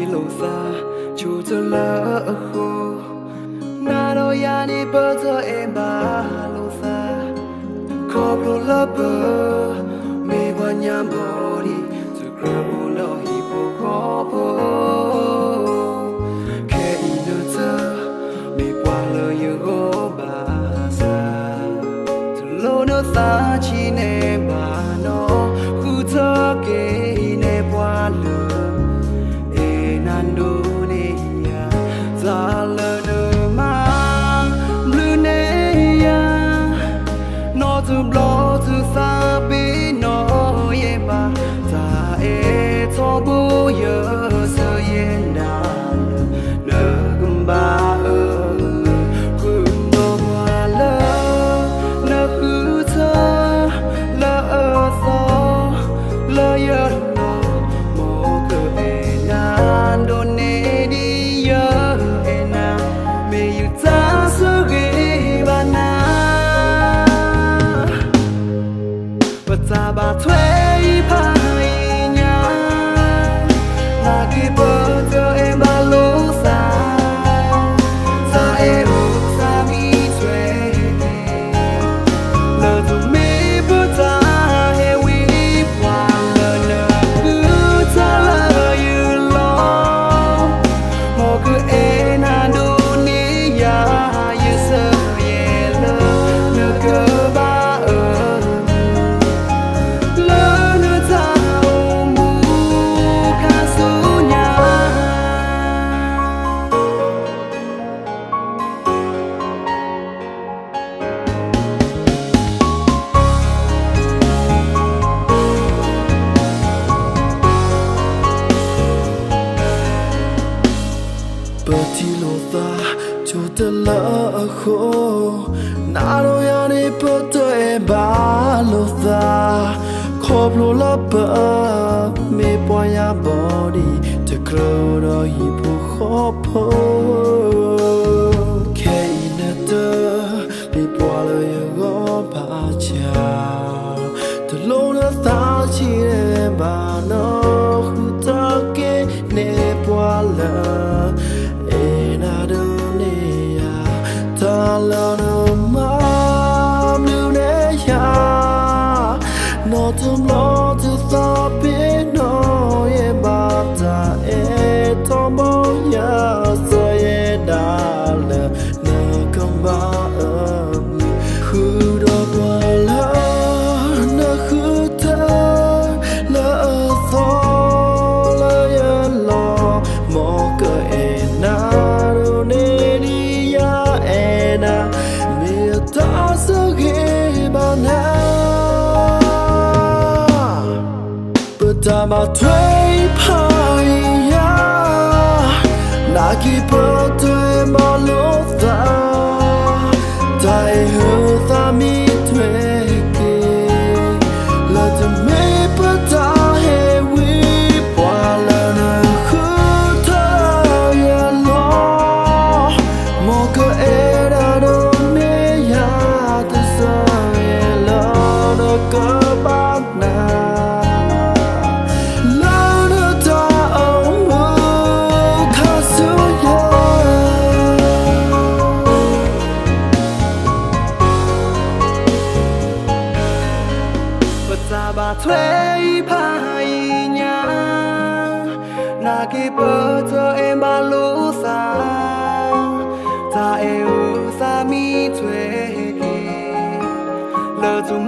lâu xa chú cho lỡ khô na đâu ya ni bơ cho em ba lâu xa khó pro lỡ bơ mê qua nhà bồ đi từ grab lo hi po khó po khe in the thơ mê qua lỡ yêu go ba sa từ lâu nữa xa chỉ nè ba nó khu thơ kê nè qua lỡ ta bà thuê phải nhà là khi bơ cho em ba lú xa xa em xa mi thuê lỡ tụi mi bữa ta hè quý hoàng lỡ nợ cứ ta lỡ như lo mò cứ e na đu ni ya như sơ ye lỡ nợ cơ ba bơ ti lo ta cho ta lỡ khô na đâu ya ni bơ ta e ba lo ta khó lo lỡ bơ mê qua ya body te grow do hi po khó po khe in the mê qua lo ya go ba cha te lo na ta chi e ba no khu ta ke ne qua lỡ nó thầm lo từ ta biết nó ye ba ta e thom bao ya so ye da le na không ba khu đó qua la na khu ta la tho la ya lo mo cơ e na ro ne đi ya e na mi ta so ge ba na ta mà thuê phải ya là khi bơ thuê mà lúa ta tại hư ta mi thuê kê là ta mê bơ ta hè quý qua là nơi khu thơ ya lo mò cơ e đã đâu nê ya ta sa ya lo nó cơ bát na bà thuê phải nhà là khi bơ cho em ba lú xa ta yêu xa mi thuê lỡ tụi